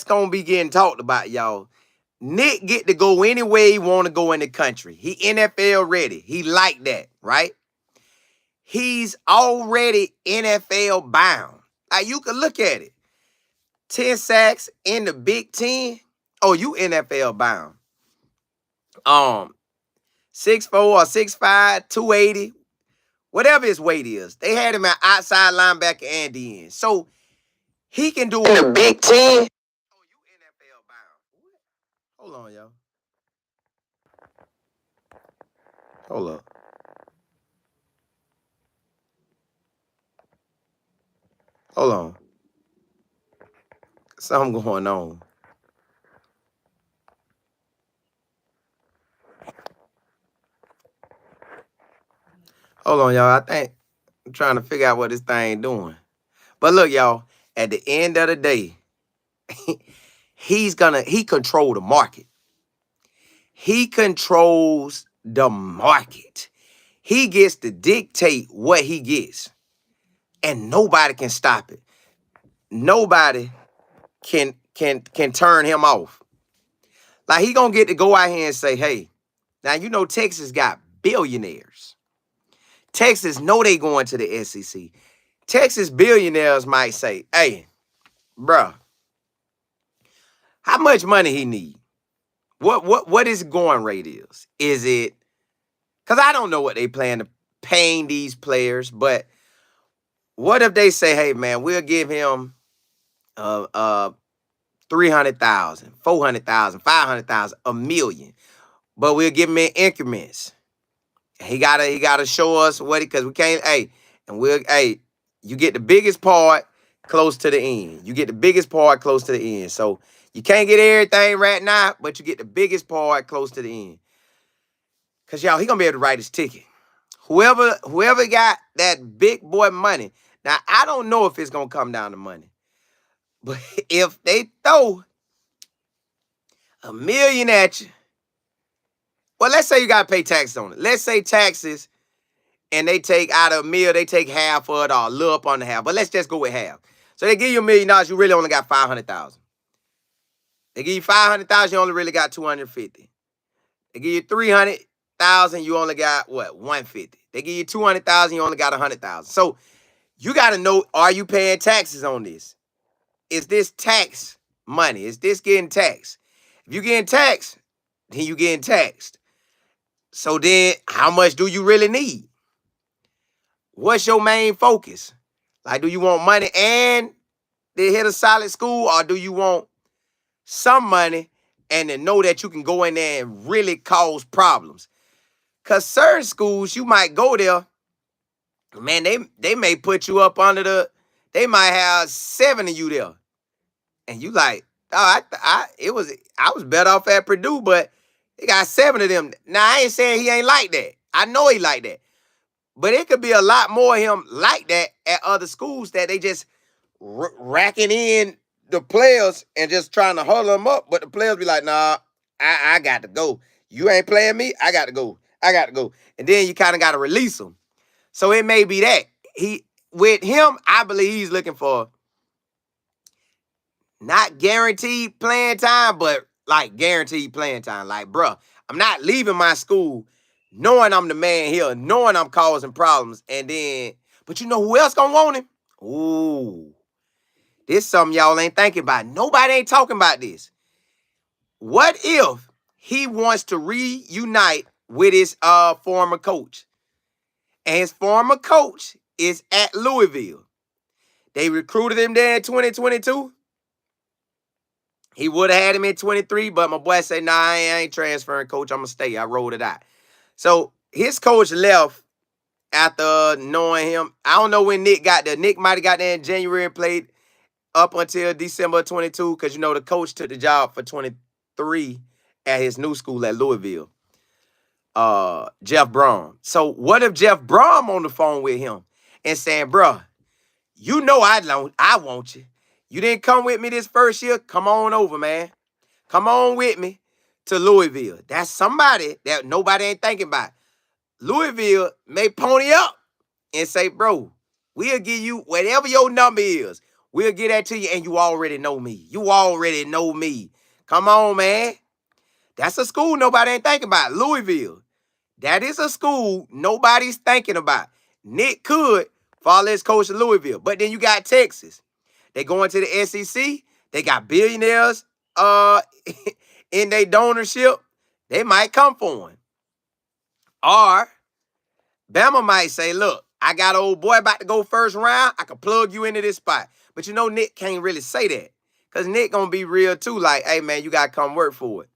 gonna be getting talked about, y'all. Nick get to go anywhere he want to go in the country. He NFL ready. He like that, right? He's already NFL bound. Like, you can look at it. 10 sacks in the Big Ten. Oh, you NFL bound. 6'4" or 6'5", 280, whatever his weight is. They had him at outside linebacker and DN. So he can do in the Big Ten. Oh, you NFL bound. Hold on, y'all. Hold up. Hold on. Something going on. Hold on, y'all. I think I'm trying to figure out what this thing doing. But look, y'all, at the end of the day, he control the market. He controls the market. He gets to dictate what he gets. And nobody can stop it. Nobody can turn him off. Like, he gonna get to go out here and say, hey, now you know Texas got billionaires. Texas know they going to the SEC. Texas billionaires might say, hey, bruh, how much money he need? What his going rate is? Is it, because I don't know what they plan to paying these players, but what if they say, hey man, we'll give him 300,000, 400,000, 500,000, $1 million, but we'll give him in increments. He gotta show us what because we can't, you get the biggest part close to the end. You get the biggest part close to the end. So you can't get everything right now, but you get the biggest part close to the end. Cause y'all, he gonna be able to write his ticket. Whoever got that big boy money. Now, I don't know if it's gonna come down to money. But if they throw $1 million at you, well, let's say you got to pay taxes on it. Let's say taxes, and they take out of $1 million, they take half of it or a little up on the half. But let's just go with half. So they give you $1 million, you really only got 500,000. They give you 500,000, you only really got 250. They give you 300,000, you only got what? 150. They give you 200,000, you only got 100,000. So you got to know: are you paying taxes on this? Is this tax money? Is this getting taxed? If you getting taxed, then you getting taxed. So then, how much do you really need? What's your main focus? Like, do you want money and to hit a solid school, or do you want some money and to know that you can go in there and really cause problems? Because certain schools, you might go there, man, they may put you up under they might have 7 of you there. And you like, oh, I was better off at Purdue, but they got 7 of them. Now, I ain't saying he ain't like that. I know he like that. But it could be a lot more of him like that at other schools that they just racking in the players and just trying to huddle them up. But the players be like, nah, I got to go. You ain't playing me, I got to go. I got to go. And then you kind of got to release them. So it may be that. With him, I believe he's looking for not guaranteed playing time, but like guaranteed playing time. Like, bruh, I'm not leaving my school knowing I'm the man here, knowing I'm causing problems. And then, but you know who else gonna want him? Ooh, this something y'all ain't thinking about. Nobody ain't talking about this. What if he wants to reunite with his former coach? And his former coach is at Louisville. They recruited him there in 2022. He would have had him in 23, but my boy said, nah, I ain't transferring, coach. I'm going to stay. I rolled it out. So his coach left after knowing him. I don't know when Nick got there. Nick might have got there in January and played up until December 22 because, you know, the coach took the job for 23 at his new school at Louisville, Jeff Brom. So what if Jeff Brom on the phone with him and saying, bruh, you know I want you. You didn't come with me this first year. Come on over, man. Come on with me to Louisville. That's somebody that nobody ain't thinking about. Louisville may pony up and say, bro, we'll give you whatever your number is. We'll get that to you, and you already know me. You already know me. Come on, man. That's a school nobody ain't thinking about. Louisville. That is a school nobody's thinking about. Nick could follow his coach in Louisville. But then you got Texas. They going to the SEC. They got billionaires in their donorship. They might come for him. Or Bama might say, look, I got an old boy about to go first round. I can plug you into this spot. But you know, Nick can't really say that. Because Nick going to be real too. Like, hey, man, you got to come work for it.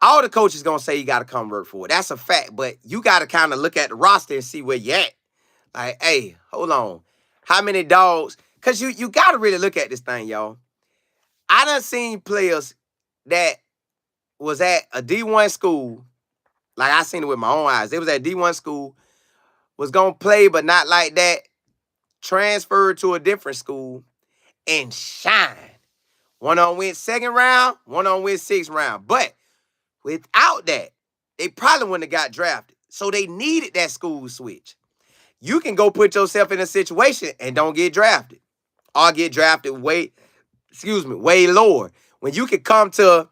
All the coaches going to say you got to come work for it. That's a fact. But you got to kind of look at the roster and see where you at. Like, hey, hold on. How many dogs? Because you got to really look at this thing, y'all. I done seen players that was at a D1 school. Like, I seen it with my own eyes. They was at D1 school. Was going to play, but not like that. Transferred to a different school and shine. One on went second round. One on went sixth round. But without that, they probably wouldn't have got drafted. So they needed that school switch. You can go put yourself in a situation and don't get drafted. Or get drafted way lower. When you can come to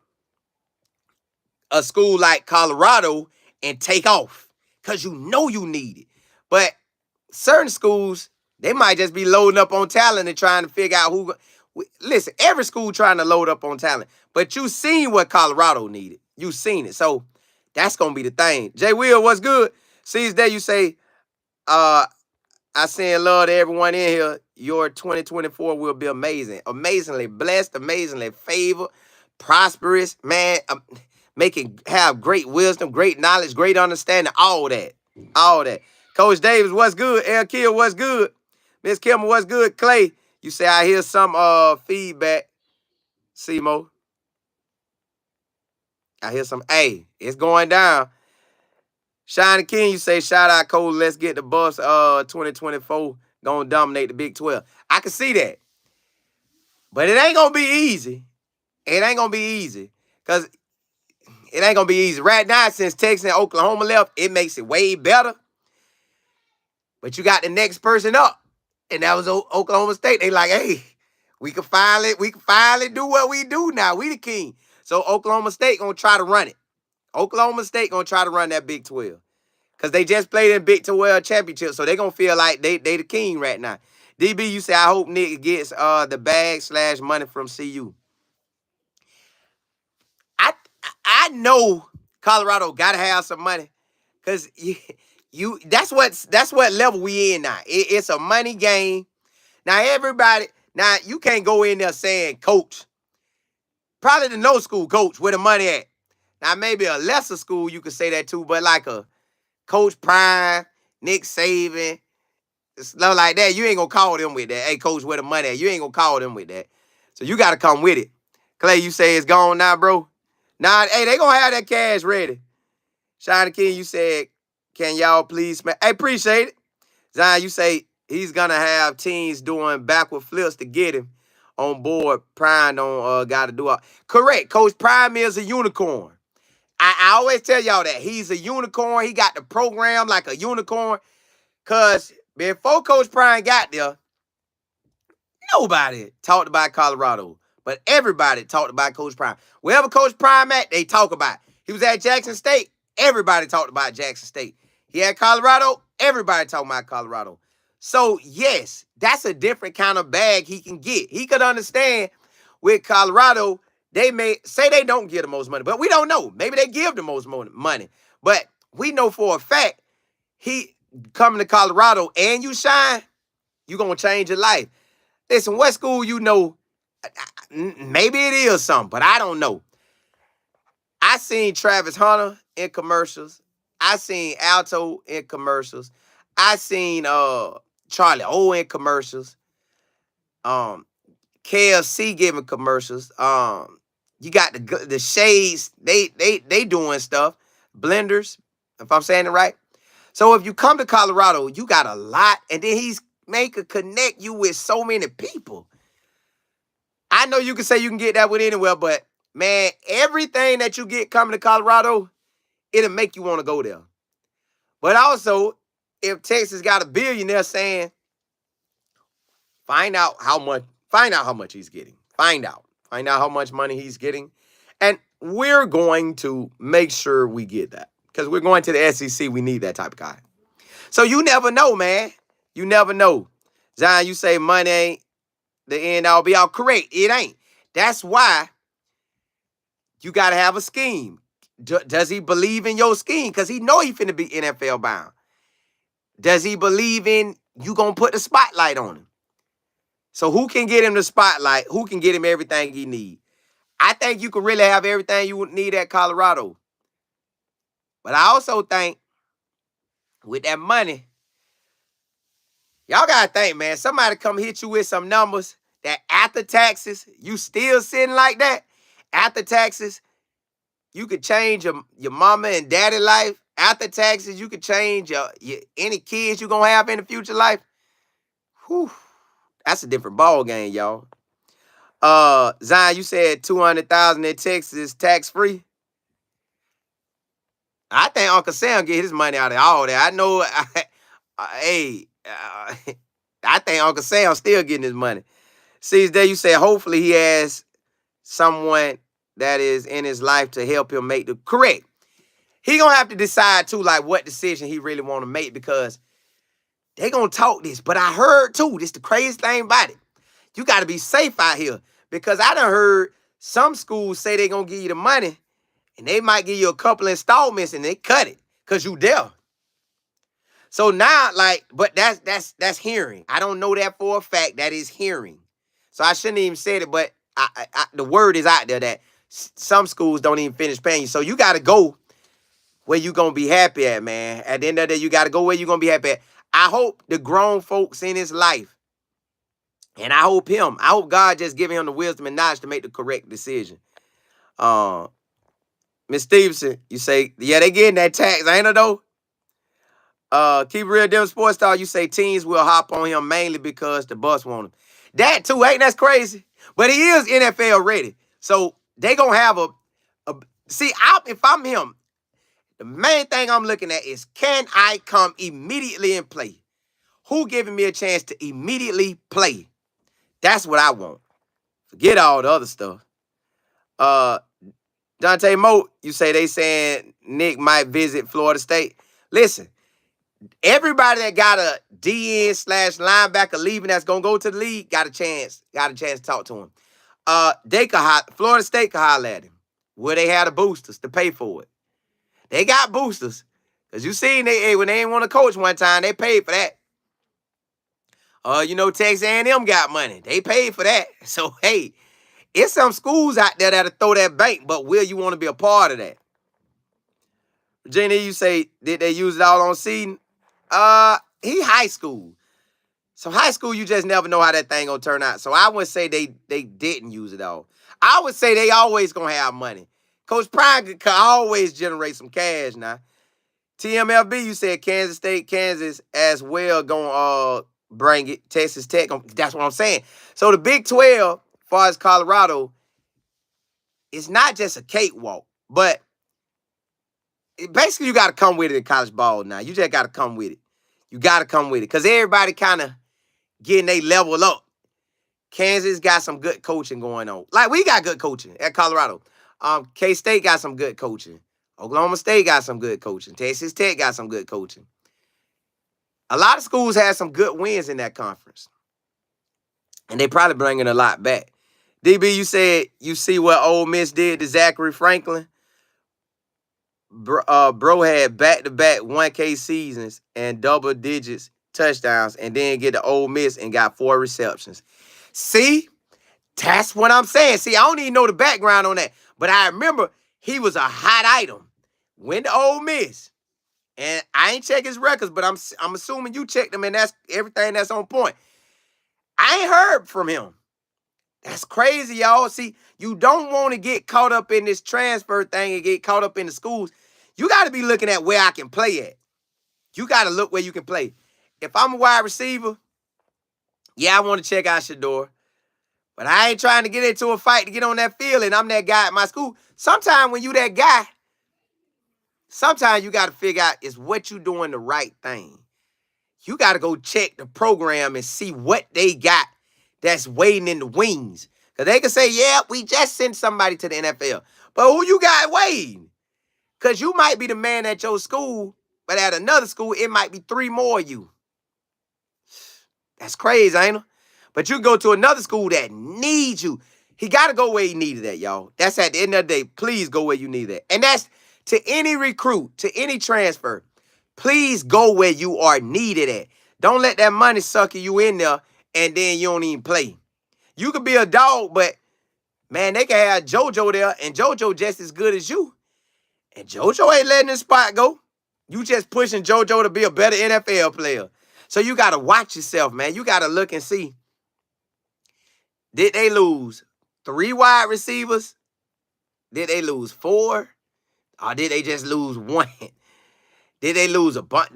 a school like Colorado and take off. Because you know you need it. But certain schools, they might just be loading up on talent and trying to figure out who. Listen, every school trying to load up on talent. But you seen what Colorado needed. You seen it. So that's going to be the thing. Jay Will, what's good? Sees that you say, I send love to everyone in here. Your 2024 will be amazing. Amazingly blessed, amazingly favored, prosperous, man. Have great wisdom, great knowledge, great understanding, all that. All that. Coach Davis, what's good? El Kill, what's good? Miss Kilmer, what's good? Clay, you say I hear some feedback. Simo. I hear some, hey, it's going down. Shiny King, you say, shout out, Cole, let's get the bus 2024 gonna dominate the Big 12. I can see that. But it ain't gonna be easy. It ain't gonna be easy. Because it ain't gonna be easy. Right now, since Texas and Oklahoma left, it makes it way better. But you got the next person up. And that was Oklahoma State. They like, hey, we can finally do what we do now. We the king. So Oklahoma State gonna try to run it. Oklahoma State gonna try to run that Big 12. Because they just played in Big 12 championship. So they gonna feel like they the king right now. DB, you say, I hope Nick gets the bag / money from CU. I know Colorado gotta have some money. Because that's what level we in now. It's a money game. Now you can't go in there saying coach. Probably the no school coach where the money at. Now maybe a lesser school you could say that too, but like a Coach Prime, Nick Saban, stuff like that, you ain't gonna call them with that. Hey, coach, where the money at? You ain't gonna call them with that. So you gotta come with it. Clay, you say it's gone now, bro? Nah, hey, they gonna have that cash ready. Shiny King, you said, can y'all please, man? Hey, appreciate it. Zion, you say he's gonna have teams doing backward flips to get him on board. Prime don't gotta do it. Correct. Coach Prime is a unicorn. I always tell y'all that. He's a unicorn. He got the program like a unicorn. Because before Coach Prime got there, nobody talked about Colorado. But everybody talked about Coach Prime. Wherever Coach Prime at, they talk about it. He was at Jackson State. Everybody talked about Jackson State. He had Colorado. Everybody talking about Colorado. So, yes, that's a different kind of bag he can get. He could understand with Colorado, they may say they don't give the most money, but we don't know. Maybe they give the most money. But we know for a fact, he coming to Colorado and you shine, you're going to change your life. Listen, what school you know, maybe it is something, but I don't know. I seen Travis Hunter in commercials. I seen Alto in commercials. I seen Charlie O in commercials. KFC giving commercials. You got the Shades. They doing stuff. Blenders, if I'm saying it right. So if you come to Colorado, you got a lot, and then he's connect you with so many people. I know you can say you can get that with anywhere, but man, everything that you get coming to Colorado, it'll make you want to go there. But also, if Texas got a billionaire saying, Find out how much he's getting. Find out how much money he's getting. And we're going to make sure we get that. Because we're going to the SEC. We need that type of guy. So you never know, man. You never know. Zion, you say money ain't the end all be all. Correct. It ain't. That's why you got to have a scheme. Does he believe in your scheme? Because he know he finna be NFL bound. Does he believe in you going to put the spotlight on him? So who can get him the spotlight? Who can get him everything he need? I think you can really have everything you would need at Colorado. But I also think with that money, y'all got to think, man, somebody come hit you with some numbers that after taxes, you still sitting like that. After taxes, you could change your mama and daddy life. After taxes, you could change your any kids you going to have in the future life. Whew, that's a different ball game, y'all. Zion, you said $200,000 in Texas tax-free. I think Uncle Sam get his money out of all that. I know, I think Uncle Sam still getting his money. See, there you say, hopefully he has someone that is in his life to help him make the correct. He gonna have to decide too, like what decision he really want to make, because they gonna talk this. But I heard too, this the craziest thing about it. You got to be safe out here, because I done heard some schools say they gonna give you the money, and they might give you a couple installments, and they cut it because you there. So now, like, but that's hearing. I don't know that for a fact. That is hearing. So I shouldn't even said it, but the word is out there that some schools don't even finish paying you. So you got to go where you going to be happy at, man. At the end of the day, you got to go where you going to be happy at. I hope the grown folks in his life, and I hope God just giving him the wisdom and knowledge to make the correct decision. Miss Stevenson, you say, yeah, they getting that tax, ain't it though? Keep real Denver Sports Star, you say teams will hop on him mainly because the bus want him. That too, ain't that crazy? But he is NFL ready. So they gonna have if I'm him, the main thing I'm looking at is, can I come immediately and play? Who giving me a chance to immediately play? That's what I want. Forget all the other stuff. Dante Moat, you say they saying Nick might visit Florida State. Listen, everybody that got a DN/linebacker leaving that's gonna go to the league got a chance to talk to him. Florida State could holler at him. Where they had the boosters to pay for it. They got boosters. Because you seen when they ain't want to coach one time, they paid for that. Texas A&M got money. They paid for that. So, hey, it's some schools out there that'll throw that bank, but will you want to be a part of that? Virginia, you say, did they use it all on seeding? He high school. So high school, you just never know how that thing gonna turn out. So I wouldn't say they didn't use it all. I would say they always gonna have money. Coach Prime could always generate some cash now. TMLB, you said Kansas State, Kansas as well gonna bring it. Texas Tech, that's what I'm saying. So the Big 12, as far as Colorado, it's not just a cakewalk, but basically you got to come with it in college ball now. You just got to come with it. You got to come with it, because everybody kind of getting they level up. Kansas got some good coaching going on. Like, we got good coaching at Colorado. K-State got some good coaching. Oklahoma State got some good coaching. Texas Tech got some good coaching. A lot of schools had some good wins in that conference. And they probably bringing a lot back. DB, you said you see what Ole Miss did to Zachary Franklin. Bro had back-to-back 1K seasons and double digits touchdowns, and then get to Ole Miss and got 4 receptions. See, that's what I'm saying. See, I don't even know the background on that, but I remember he was a hot item. Went to Ole Miss, and I ain't check his records, but I'm assuming you checked them, and that's everything that's on point. I ain't heard from him. That's crazy, y'all. See, you don't want to get caught up in this transfer thing and get caught up in the schools. You got to be looking at where I can play at. You got to look where you can play. If I'm a wide receiver, yeah, I want to check out Shador. But I ain't trying to get into a fight to get on that field, and I'm that guy at my school. Sometimes when you that guy, sometimes you got to figure out is what you doing the right thing. You got to go check the program and see what they got that's waiting in the wings. Because they can say, yeah, we just sent somebody to the NFL. But who you got waiting? Because you might be the man at your school, but at another school, it might be 3 more of you. That's crazy, ain't it? But you go to another school that needs you. He got to go where he needed at, y'all. That's at the end of the day. Please go where you need it. And that's to any recruit, to any transfer. Please go where you are needed at. Don't let that money sucker you in there and then you don't even play. You could be a dog, but, man, they can have JoJo there, and JoJo just as good as you. And JoJo ain't letting this spot go. You just pushing JoJo to be a better NFL player. So you got to watch yourself, man. You got to look and see. Did they lose 3 wide receivers? Did they lose 4? Or did they just lose 1? Did they lose a bunch?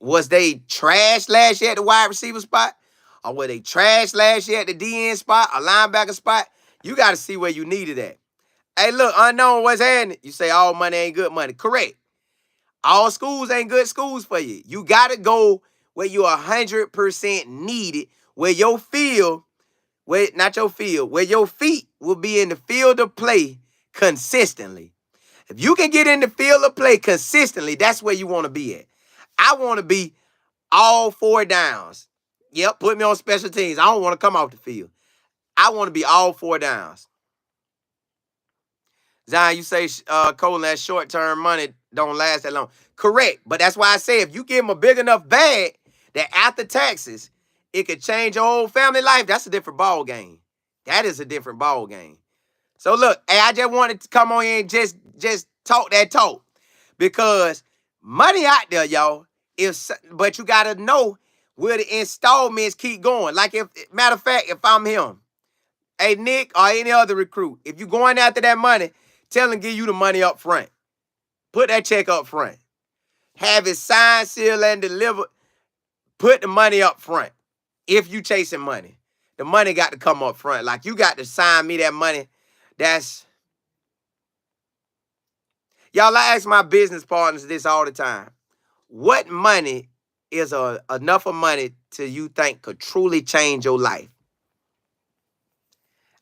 Was they trash last year at the wide receiver spot? Or were they trash last year at the DN spot, a linebacker spot? You got to see where you needed at. Hey, look, unknown, what's happening? You say all money ain't good money. Correct. All schools ain't good schools for you. You got to go where you're 100% needed, where your field, where your feet will be in the field of play consistently. If you can get in the field of play consistently, that's where you want to be at. I want to be all 4 downs. Yep, put me on special teams. I don't want to come off the field. I want to be all 4 downs. Zion, you say, Colin, that short-term money don't last that long. Correct, but that's why I say if you give them a big enough bag that after taxes, it could change your whole family life, that's a different ball game. That is a different ball game. So look, hey, I just wanted to come on here and just talk that talk. Because money out there, y'all. But you got to know where the installments keep going. Like, matter of fact, if I'm him, hey, Nick or any other recruit, if you're going after that money, tell him give you the money up front. Put that check up front. Have it signed, sealed, and delivered. Put the money up front. If you chasing money, the money got to come up front. Like, you got to sign me that money. That's... Y'all, I ask my business partners this all the time. What money is enough of money to you think could truly change your life?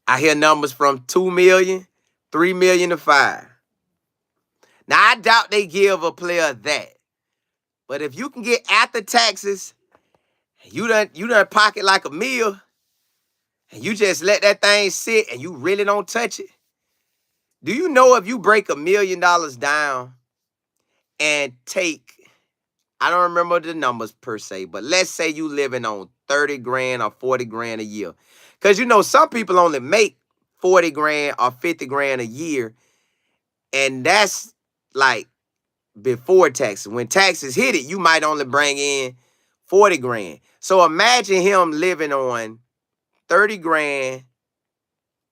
I hear numbers from 2 million, 3 million to 5. Now, I doubt they give a player that. But if you can get after taxes, you done pocket like a meal, and you just let that thing sit and you really don't touch it. Do you know if you break $1 million down and take, I don't remember the numbers per se, but let's say you living on 30 grand or 40 grand a year. Because, you know, some people only make 40 grand or 50 grand a year, and that's like before taxes. When taxes hit it, you might only bring in 40 grand. So imagine him living on 30 grand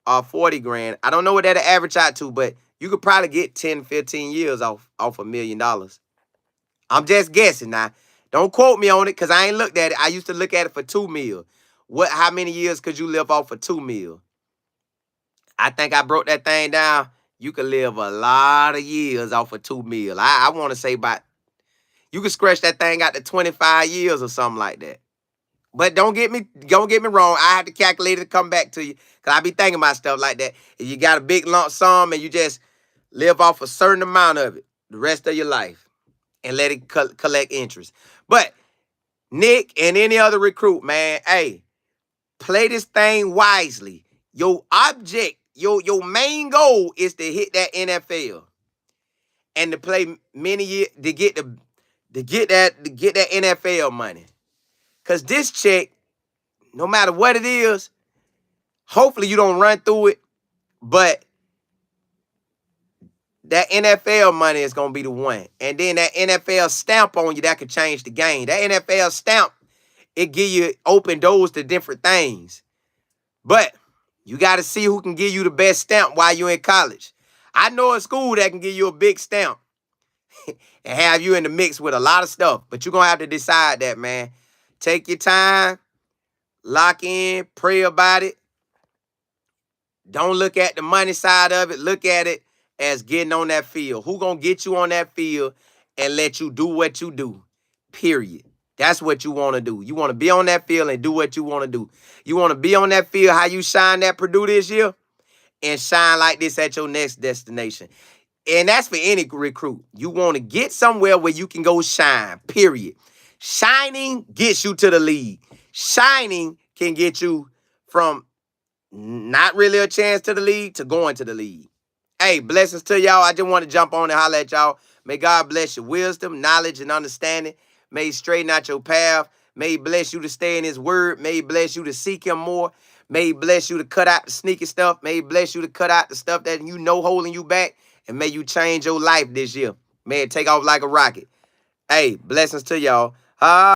or 40 grand. I don't know what that'll average out to, but you could probably get 10, 15 years off $1 million. I'm just guessing now. Don't quote me on it because I ain't looked at it. I used to look at it for 2 mil. How many years could you live off for 2 mil? I think I broke that thing down. You could live a lot of years off of 2 mil. I want to say about, you could scratch that thing out to 25 years or something like that. But don't get me wrong. I have to calculate it to come back to you because I be thinking about stuff like that. If you got a big lump sum and you just live off a certain amount of it the rest of your life and let it collect interest. But Nick and any other recruit, man, hey, play this thing wisely. Your object, your main goal is to hit that NFL and to play many years to get that NFL money. Cause this check, no matter what it is, hopefully you don't run through it, but that NFL money is gonna be the one. And then that NFL stamp on you, that could change the game. That NFL stamp, it give you open doors to different things. But you got to see who can give you the best stamp while you're in college. I know a school that can give you a big stamp and have you in the mix with a lot of stuff. But you're going to have to decide that, man. Take your time. Lock in. Pray about it. Don't look at the money side of it. Look at it as getting on that field. Who going to get you on that field and let you do what you do? Period. That's what you want to do. You want to be on that field and do what you want to do. You want to be on that field, how you shine at Purdue this year, and shine like this at your next destination. And that's for any recruit. You want to get somewhere where you can go shine, period. Shining gets you to the league. Shining can get you from not really a chance to the league to going to the league. Hey, blessings to y'all. I just want to jump on and holler at y'all. May God bless your wisdom, knowledge, and understanding. May he straighten out your path. May he bless you to stay in his word. May he bless you to seek him more. May he bless you to cut out the sneaky stuff. May he bless you to cut out the stuff that you know holding you back. And may you change your life this year. May it take off like a rocket. Hey, blessings to y'all.